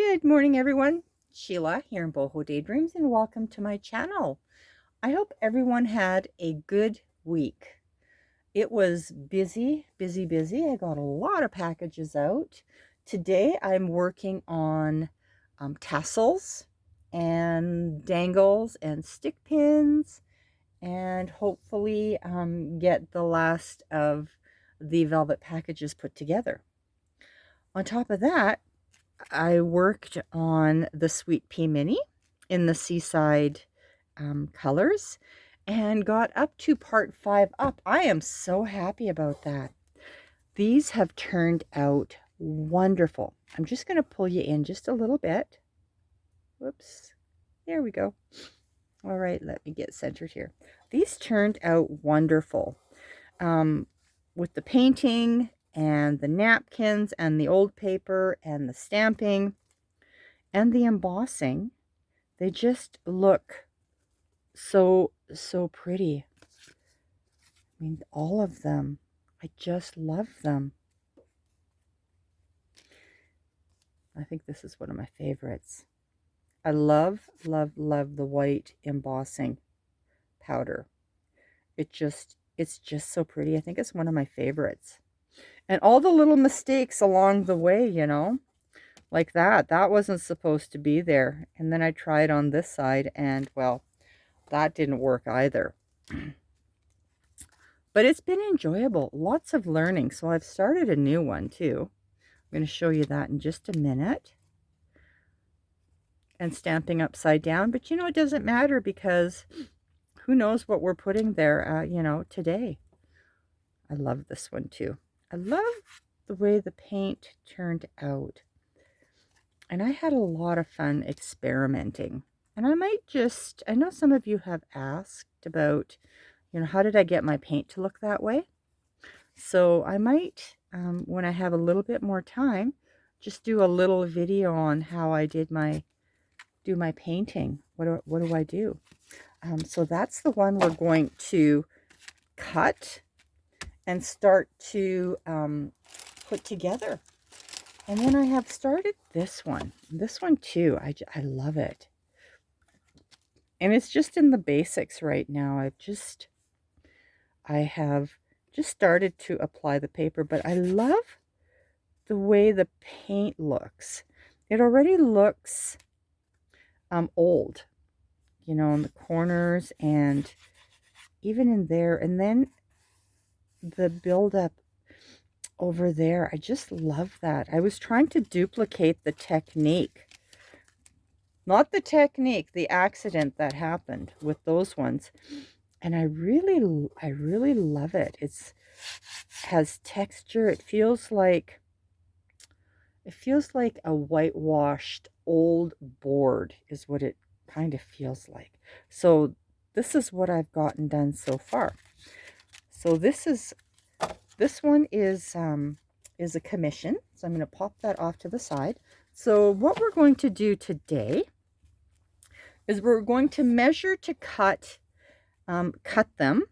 Good morning, everyone. Sheila here in Boho Daydreams, and welcome to my channel. I hope everyone had a good week. It was busy, busy, busy. I got a lot of packages out. Today I'm working on tassels and dangles and stick pins, and hopefully get the last of the velvet packages put together. On top of that, I worked on the Sweet Pea Mini in the Seaside colors and got up to part 5 up. I am so happy about that. These have turned out wonderful. I'm just going to pull you in just a little bit. Whoops. There we go. All right, let me get centered here. These turned out wonderful. With the painting and the napkins and the old paper and the stamping and the embossing, they just look so pretty. I mean, all of them. I just love them. I think this is one of my favorites. I love, love, love the white embossing powder. It's just so pretty. I think it's one of my favorites. And all the little mistakes along the way, you know, like that wasn't supposed to be there. And then I tried on this side and, well, that didn't work either. But it's been enjoyable. Lots of learning. So I've started a new one too. I'm going to show you that in just a minute. And stamping upside down. But you know, it doesn't matter because who knows what we're putting there, you know, today. I love this one too. I love the way the paint turned out. And I had a lot of fun experimenting. And I might just, I know some of you have asked about, you know, how did I get my paint to look that way? So I might, when I have a little bit more time, just do a little video on how I did my painting. What do I do? So that's the one we're going to cut and start to put together. And then I have started this one too. I love it. And it's just in the basics right now. I have just started to apply the paper, but I love the way the paint looks. It already looks old, you know, in the corners and even in there. And then the buildup over there, I just love that. I was trying to duplicate the technique. Not the technique, the accident that happened with those ones. And I really love it. It has texture. It feels like a whitewashed old board is what it kind of feels like. So this is what I've gotten done so far. So this one is a commission. So I'm going to pop that off to the side. So what we're going to do today is we're going to measure to cut them,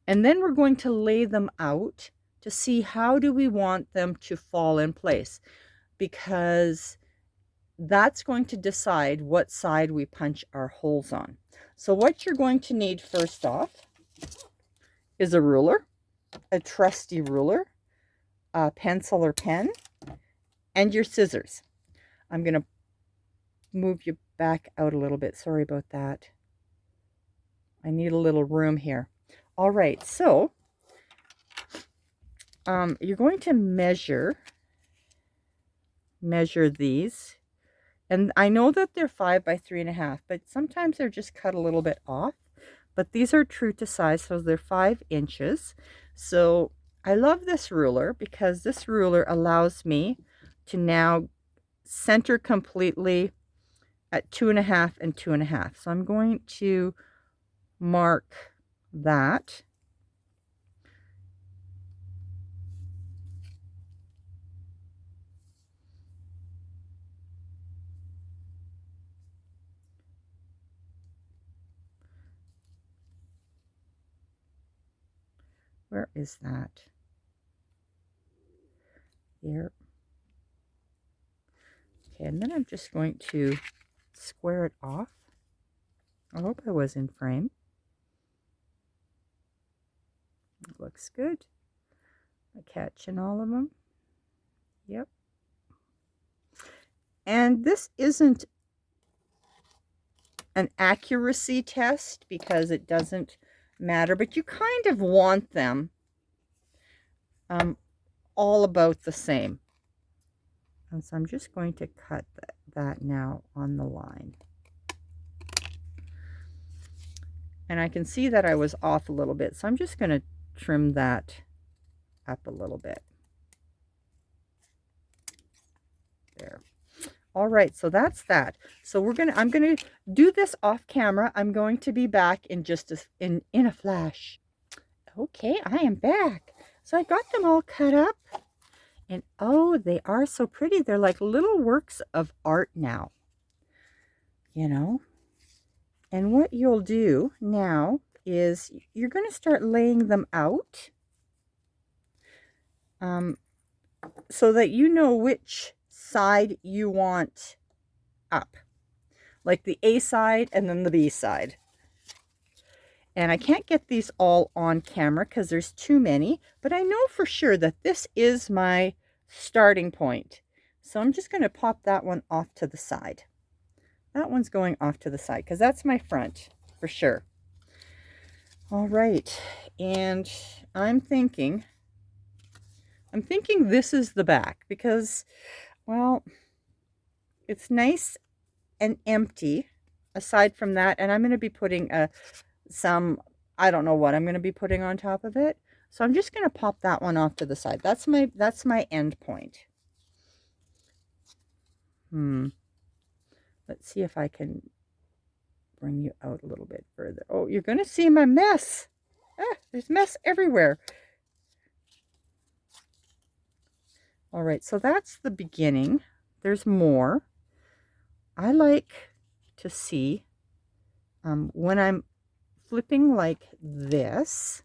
and then we're going to lay them out to see how do we want them to fall in place, because that's going to decide what side we punch our holes on. So what you're going to need first off is a ruler, a trusty ruler, a pencil or pen, and your scissors. I'm going to move you back out a little bit. Sorry about that. I need a little room here. All right, so you're going to measure these. And I know that they're 5 by 3.5, but sometimes they're just cut a little bit off. But these are true to size, so they're 5 inches. So I love this ruler because this ruler allows me to now center completely at 2.5 and 2.5. So I'm going to mark that. Where is that? Here. Okay, and then I'm just going to square it off. I hope I was in frame. It looks good. I catch in all of them. Yep. And this isn't an accuracy test because it doesn't matter, but you kind of want them all about the same. And so I'm just going to cut that now on the line. And I can see that I was off a little bit, so I'm just going to trim that up a little bit. There. All right, so that's that. So I'm gonna do this off camera. I'm going to be back in just in a flash. Okay, I am back. So I got them all cut up, and oh, they are so pretty. They're like little works of art now, you know. And what you'll do now is you're going to start laying them out, so that you know which side you want up, like the A side and then the B side. And I can't get these all on camera because there's too many, but I know for sure that this is my starting point. So I'm just going to pop that one off to the side. That one's going off to the side because that's my front for sure. All right, and I'm thinking this is the back because, well, it's nice and empty aside from that, and I'm going to be putting some, I don't know what I'm going to be putting on top of it. So I'm just going to pop that one off to the side. That's my end point. Let's see if I can bring you out a little bit further. Oh, you're going to see my mess. There's mess everywhere. All right, so that's the beginning. There's more. I like to see when I'm flipping like this.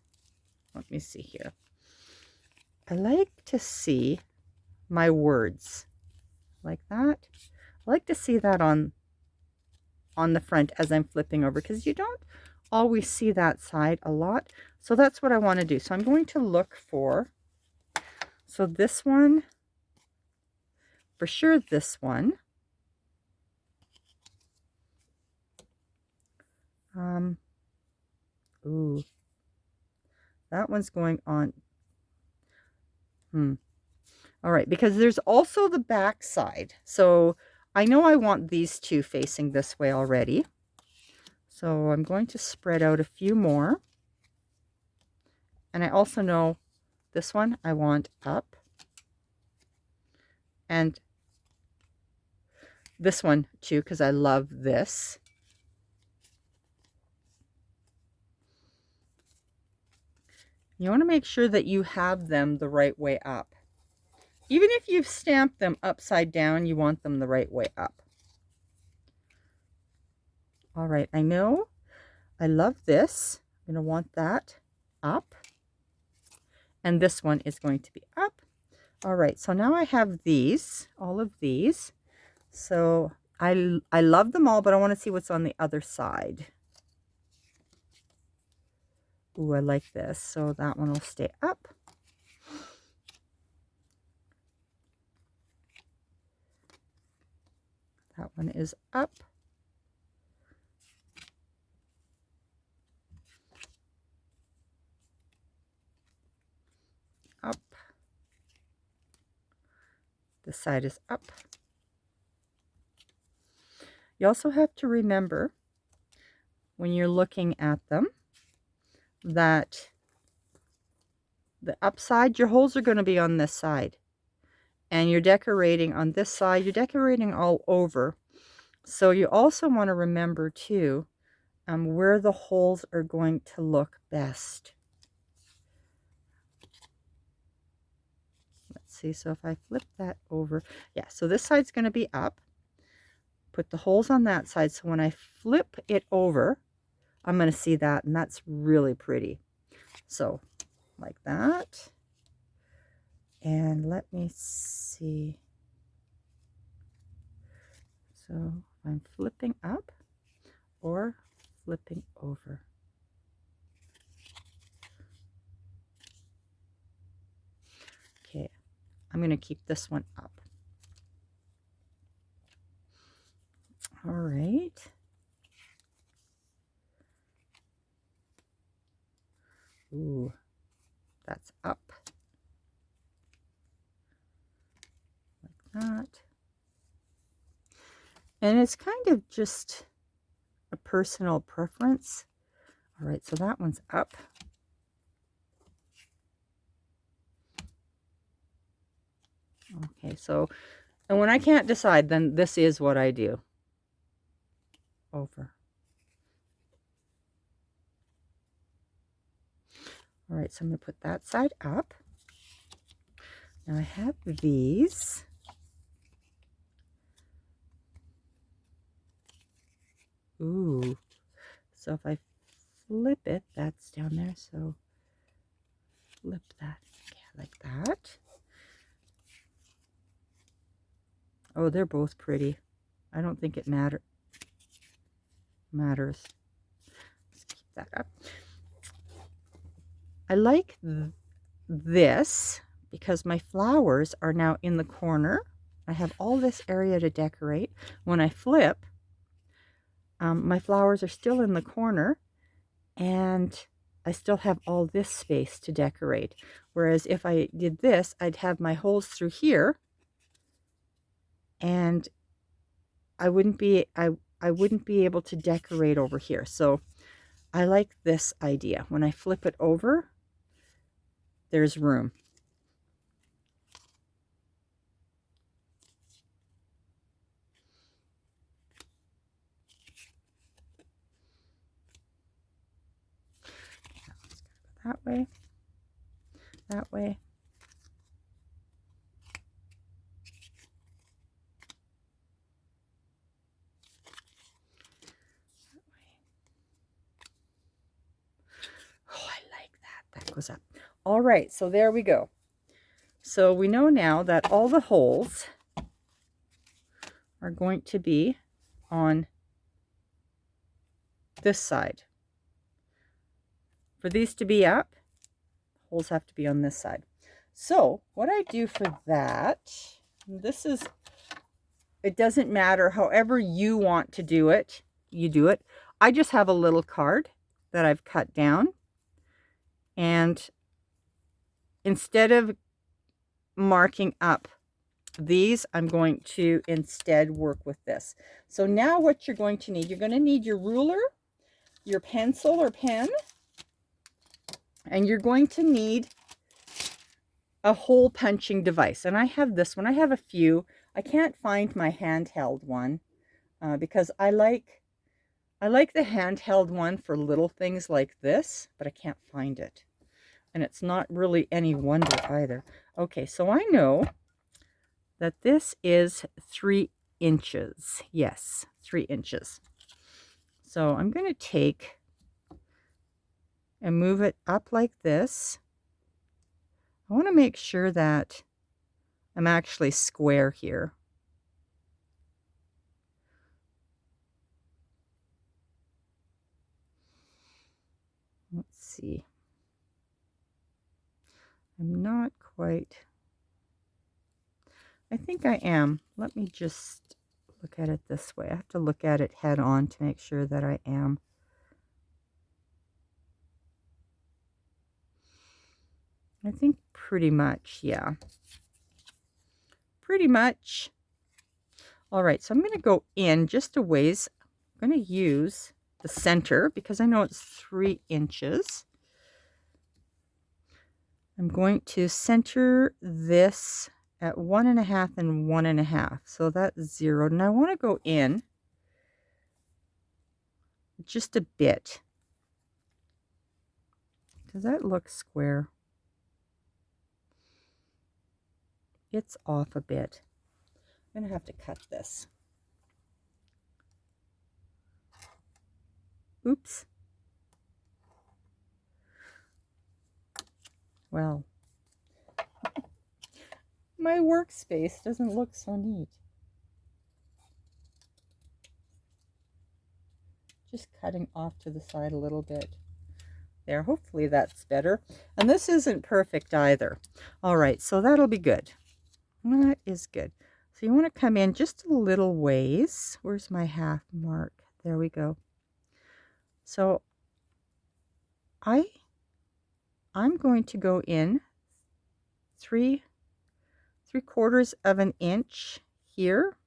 Let me see here. I like to see my words like that. I like to see that on the front as I'm flipping over because you don't always see that side a lot. So that's what I want to do. So I'm going to look for, so this one, for sure this one. Ooh, that one's going on. All right, because there's also the back side. So I know I want these two facing this way already. So I'm going to spread out a few more. And I also know this one I want up. And this one too, because I love this. You want to make sure that you have them the right way up. Even if you've stamped them upside down, you want them the right way up. All right, I know I love this. I'm going to want that up. And this one is going to be up. All right, so now I have these, all of these. So I love them all, but I want to see what's on the other side. Ooh, I like this. So that one will stay up. That one is up. Up. This side is up. You also have to remember when you're looking at them that the upside, your holes are going to be on this side. And you're decorating on this side, you're decorating all over. So you also want to remember too where the holes are going to look best. Let's see, so if I flip that over, yeah, so this side's going to be up. Put the holes on that side, so when I flip it over, I'm going to see that, and that's really pretty. So like that. And let me see. So I'm flipping up or flipping over. Okay, I'm going to keep this one up. All right. Ooh, that's up. Like that. And it's kind of just a personal preference. All right, so that one's up. Okay, so, and when I can't decide, then this is what I do. Over. All right, so I'm going to put that side up. Now I have these. Ooh, so if I flip it, that's down there, so flip that, yeah, like that. Oh, they're both pretty. I don't think it matters. Let's keep that up. I like this because my flowers are now in the corner. I have all this area to decorate. When I flip, my flowers are still in the corner, and I still have all this space to decorate. Whereas if I did this, I'd have my holes through here, and I wouldn't be able to decorate over here. So I like this idea. When I flip it over, there's room. That way, that way. Oh, I like that. That goes up. All right, so there we go. So we know now that all the holes are going to be on this side. For these to be up, holes have to be on this side. So what I do for that, this is, it doesn't matter, however you want to do it, you do it. I just have a little card that I've cut down, and instead of marking up these, I'm going to instead work with this. So now what you're going to need, you're going to need your ruler, your pencil or pen, and you're going to need a hole punching device. And I have this one. I have a few. I can't find my handheld one because I like the handheld one for little things like this, but I can't find it. And it's not really any wonder either. Okay, so I know that this is 3 inches. Yes, 3 inches. So I'm going to take and move it up like this. I want to make sure that I'm actually square here. Let's see. I'm not quite. I think I am. Let me just look at it this way. I have to look at it head on to make sure that I am. I think pretty much, yeah. Pretty much. All right, so I'm going to go in just a ways. I'm going to use the center because I know it's 3 inches. I'm going to center this at 1.5 and 1.5. So that's 0. And I want to go in just a bit. Does that look square? It's off a bit. I'm going to have to cut this. Oops. Well, my workspace doesn't look so neat. just cutting off to the side a little bit there. Hopefully that's better. And this isn't perfect either. All right, so that'll be good. That is good. So you want to come in just a little ways. Where's my half mark? There we go. So I'm going to go in 3/4 of an inch here.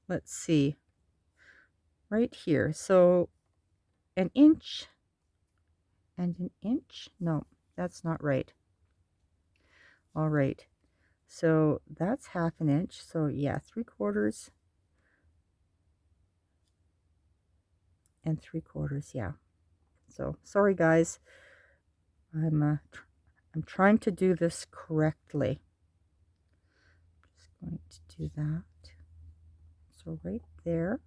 Let's see, right here. So an inch and an inch. No, that's not right. All right. So that's 1/2 inch. So yeah, 3/4 and 3/4. Yeah. So sorry guys. I'm trying to do this correctly. Just going to do that. So right there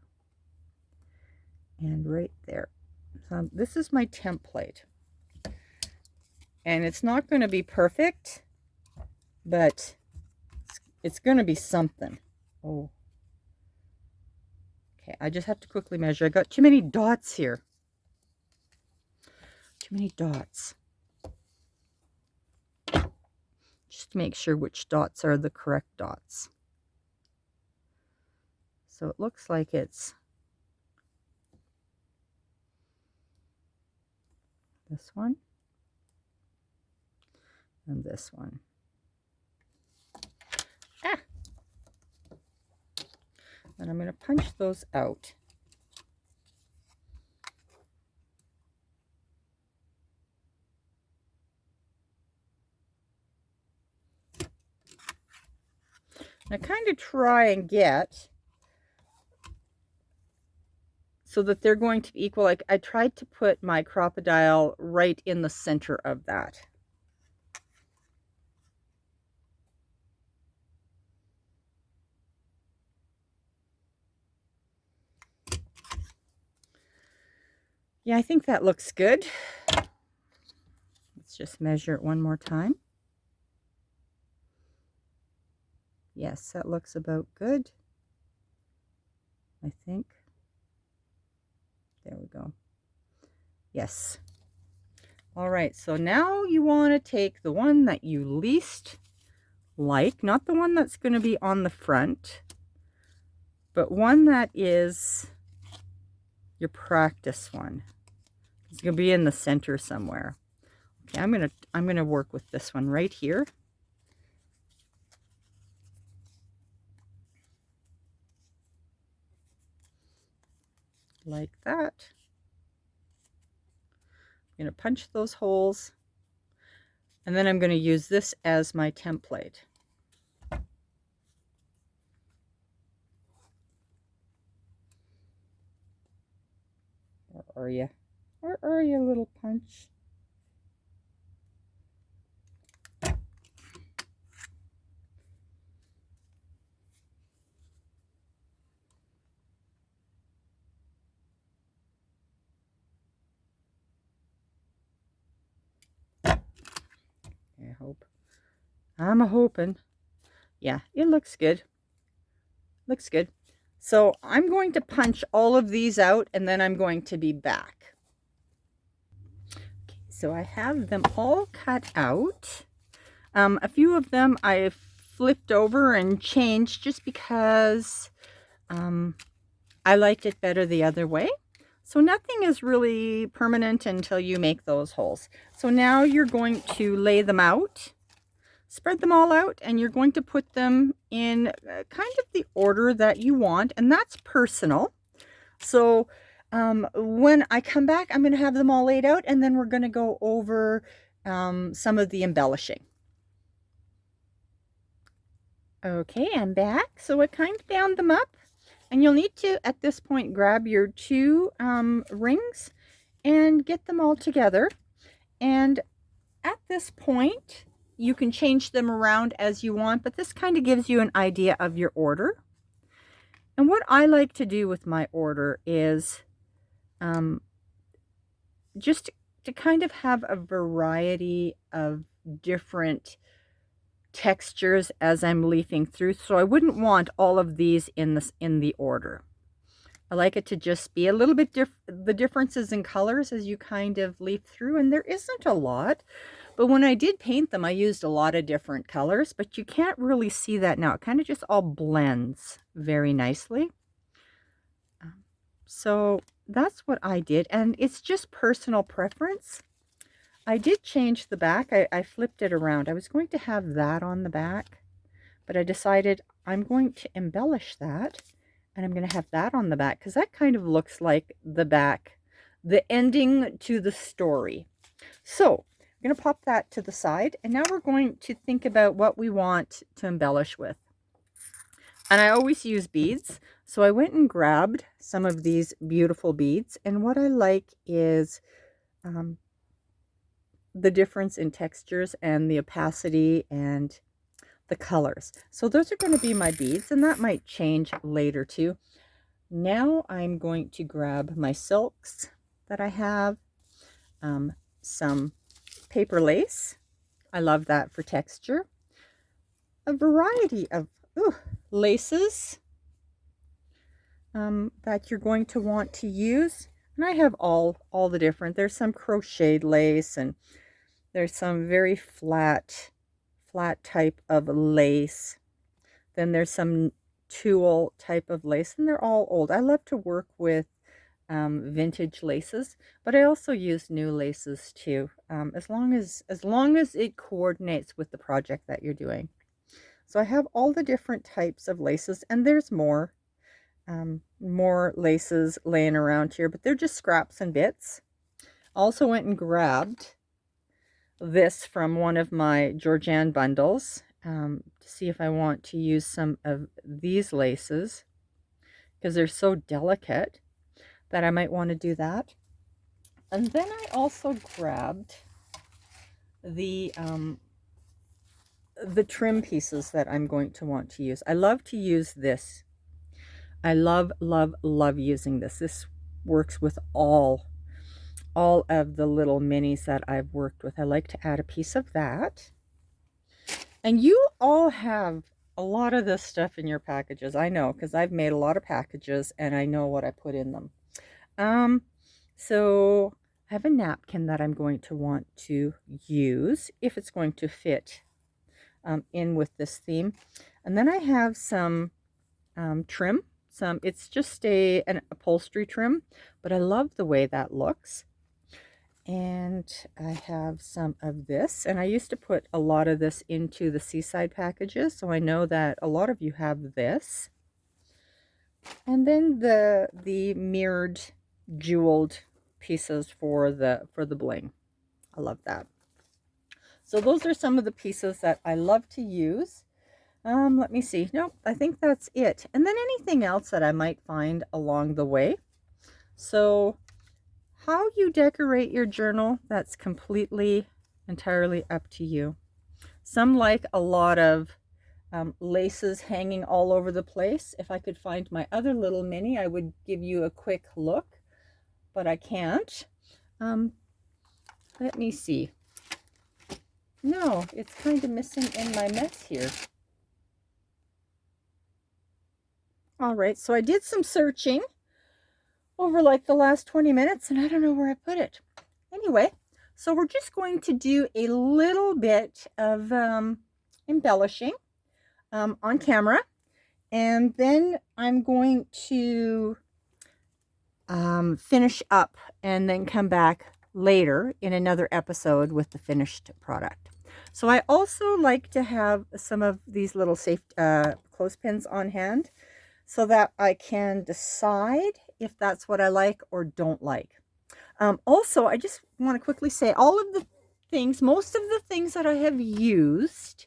and right there. So this is my template. And it's not going to be perfect, but it's going to be something. Oh. Okay, I just have to quickly measure. I got too many dots here. Too many dots. Just to make sure which dots are the correct dots. So it looks like it's this one and this one. Ah! And I'm going to punch those out. I kind of try and get so that they're going to be equal. Like I tried to put my crocodile right in the center of that. Yeah, I think that looks good. Let's just measure it one more time. Yes, that looks about good, I think. There we go. Yes. All right, so now you want to take the one that you least like, not the one that's going to be on the front, but one that is your practice one. It's going to be in the center somewhere. Okay, I'm going to work with this one right here. Like that. I'm going to punch those holes, and then I'm going to use this as my template. Where are you? Where are you, little punch? I hope. I'm a-hoping. Yeah, it looks good. Looks good. So I'm going to punch all of these out, and then I'm going to be back. Okay, so I have them all cut out. A few of them I flipped over and changed just because I liked it better the other way. So nothing is really permanent until you make those holes. So now you're going to lay them out, spread them all out, and you're going to put them in kind of the order that you want, and that's personal. So when I come back, I'm going to have them all laid out, and then we're going to go over some of the embellishing. Okay, I'm back. So I kind of bound them up, and you'll need to, at this point, grab your two rings and get them all together. And at this point, you can change them around as you want, but this kind of gives you an idea of your order. And what I like to do with my order is just to kind of have a variety of different textures as I'm leafing through. So I wouldn't want all of these in the order. I like it to just be a little bit the differences in colors as you kind of leaf through, and there isn't a lot. But when I did paint them, I used a lot of different colors, but you can't really see that now. It kind of just all blends very nicely. So that's what I did, and it's just personal preference. I did change the back. I flipped it around. I was going to have that on the back, but I decided I'm going to embellish that, and I'm going to have that on the back because that kind of looks like the back, the ending to the story. So I'm going to pop that to the side, and now we're going to think about what we want to embellish with. And I always use beads, so I went and grabbed some of these beautiful beads, and what I like is the difference in textures and the opacity and the colors. So those are going to be my beads, and that might change later too. Now I'm going to grab my silks that I have, some paper lace. I love that for texture. A variety of laces that you're going to want to use. And I have all the different. There's some crocheted lace, and there's some very flat type of lace. Then there's some tulle type of lace, and they're all old. I love to work with vintage laces, but I also use new laces too, as long as it coordinates with the project that you're doing. So I have all the different types of laces, and there's more laces laying around here, but they're just scraps and bits. Also went and grabbed this from one of my Georgian bundles to see if I want to use some of these laces, because they're so delicate that I might want to do that. And then I also grabbed the trim pieces that I'm going to want to use. I love to use this. I love using this. This works with all of the little minis that I've worked with. I like to add a piece of that. And you all have a lot of this stuff in your packages. I know, because I've made a lot of packages and I know what I put in them. So I have a napkin that I'm going to want to use if it's going to fit in with this theme. And then I have some trim. It's just an upholstery trim, but I love the way that looks. And I have some of this, and I used to put a lot of this into the Seaside packages, so I know that a lot of you have this. And then the mirrored jeweled pieces for the bling. I love that. So those are some of the pieces that I love to use. Let me see. Nope, I think that's it. And then anything else that I might find along the way. So how you decorate your journal, that's completely, entirely up to you. Some like a lot of laces hanging all over the place. If I could find my other little mini, I would give you a quick look, but I can't. Let me see. No, it's kind of missing in my mess here. All right, so I did some searching over like the last 20 minutes, and I don't know where I put it. Anyway, so we're just going to do a little bit of embellishing on camera, and then I'm going to finish up and then come back later in another episode with the finished product. So I also like to have some of these little safe clothespins on hand so that I can decide if that's what I like or don't like. Also, I just want to quickly say all of the things, most of the things that I have used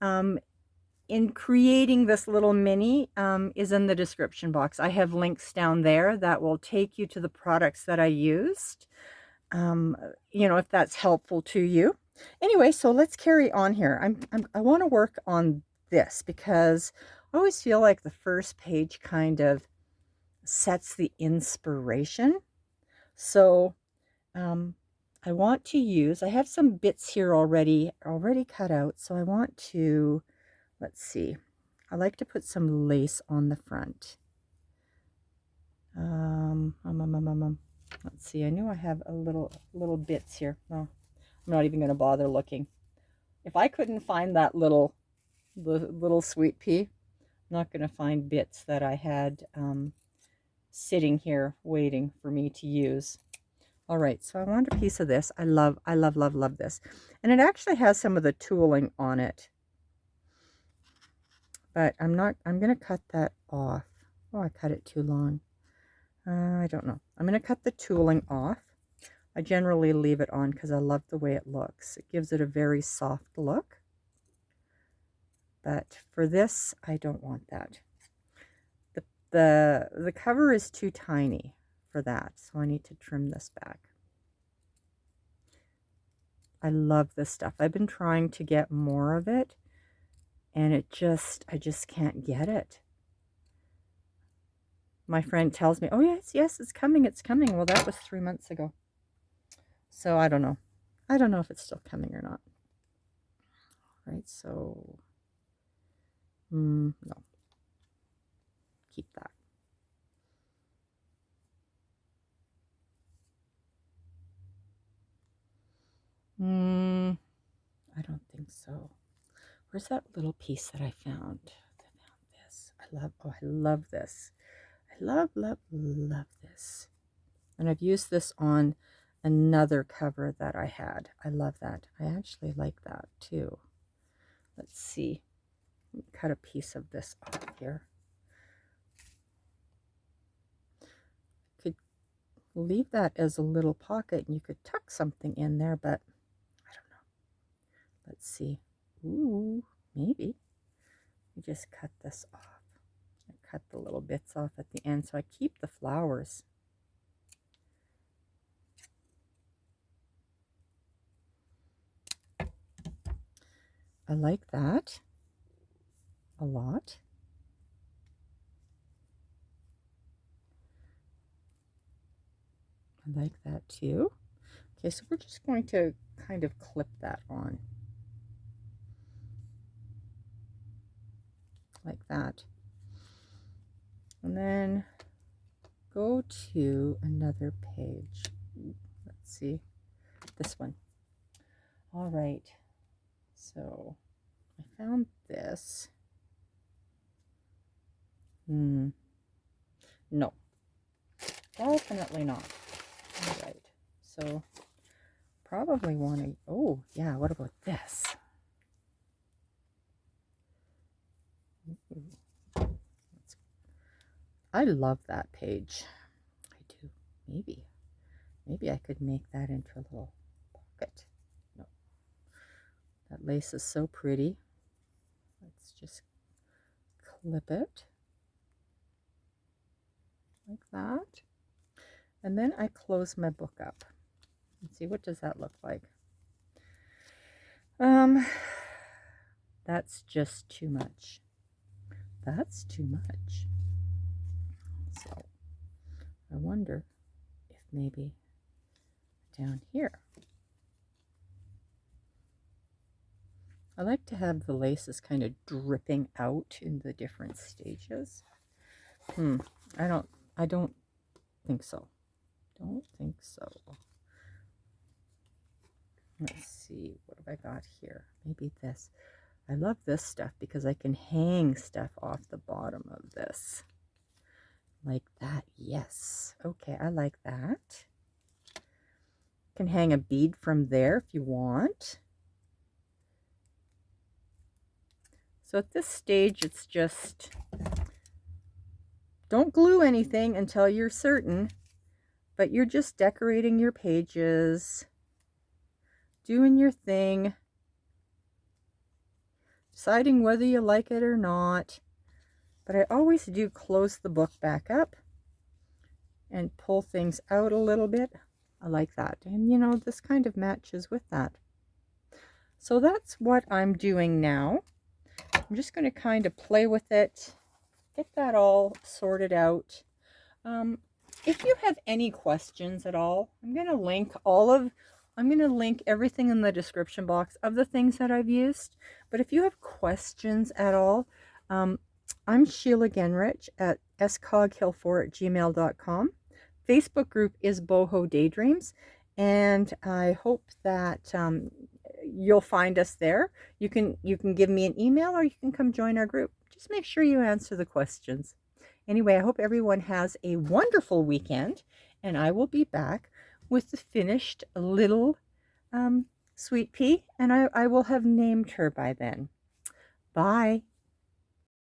in creating this little mini is in the description box. I have links down there that will take you to the products that I used, you know, if that's helpful to you. Anyway, so let's carry on here. I want to work on this because I always feel like the first page kind of sets the inspiration. So I want to use, I have some bits here already cut out, so I want to, let's see, I like to put some lace on the front. Let's see. I knew I have a little bits here. No, I'm not even going to bother looking. If I couldn't find that little sweet pea, I'm not going to find bits that I had sitting here waiting for me to use. All right, so I want a piece of this. I love this. And it actually has some of the tooling on it. But I'm going to cut that off. Oh, I cut it too long. I don't know. I'm going to cut the tooling off. I generally leave it on because I love the way it looks. It gives it a very soft look. But for this, I don't want that. The cover is too tiny for that, so I need to trim this back. I love this stuff. I've been trying to get more of it, and I just can't get it. My friend tells me, oh yes, it's coming. Well, that was 3 months ago. So I don't know. I don't know if it's still coming or not. All right, so no. Keep that. I don't think so. Where's that little piece that I found? I found this. I love this. I love this. And I've used this on another cover that I had. I love that. I actually like that too. Let's see. Let me cut a piece of this off here. Could leave that as a little pocket and you could tuck something in there, but I don't know. Let's see. Ooh, maybe. You just cut this off. I cut the little bits off at the end so I keep the flowers. I like that a lot. I like that too. Okay, so we're just going to kind of clip that on. Like that. And then go to another page. Let's see. This one. All right. So I found this. No. Definitely not. All right. So probably want to, oh yeah, what about this? I love that page. I do. Maybe I could make that into a little pocket. No. That lace is so pretty. Let's just clip it like that. And then I close my book up. Let's see, what does that look like? That's just too much. That's too much. So I wonder if maybe down here. I like to have the laces kind of dripping out in the different stages. I don't think so. Don't think so. Let's see, what have I got here? Maybe this. I love this stuff because I can hang stuff off the bottom of this. Like that, yes. Okay, I like that. You can hang a bead from there if you want. So at this stage, it's just, don't glue anything until you're certain, but you're just decorating your pages, doing your thing, deciding whether you like it or not. But I always do close the book back up and pull things out a little bit. I like that. And you know, this kind of matches with that. So that's what I'm doing now. I'm just going to kind of play with it, get that all sorted out. If you have any questions at all, I'm going to link everything in the description box of the things that I've used. But if you have questions at all, I'm Sheila Gingerich at scoghill4@gmail.com. Facebook group is Boho Daydreams, and I hope that you'll find us there. You can give me an email, or you can come join our group. Just make sure you answer the questions. Anyway, I hope everyone has a wonderful weekend, and I will be back with the finished little Sweet Pea, and I will have named her by then. Bye.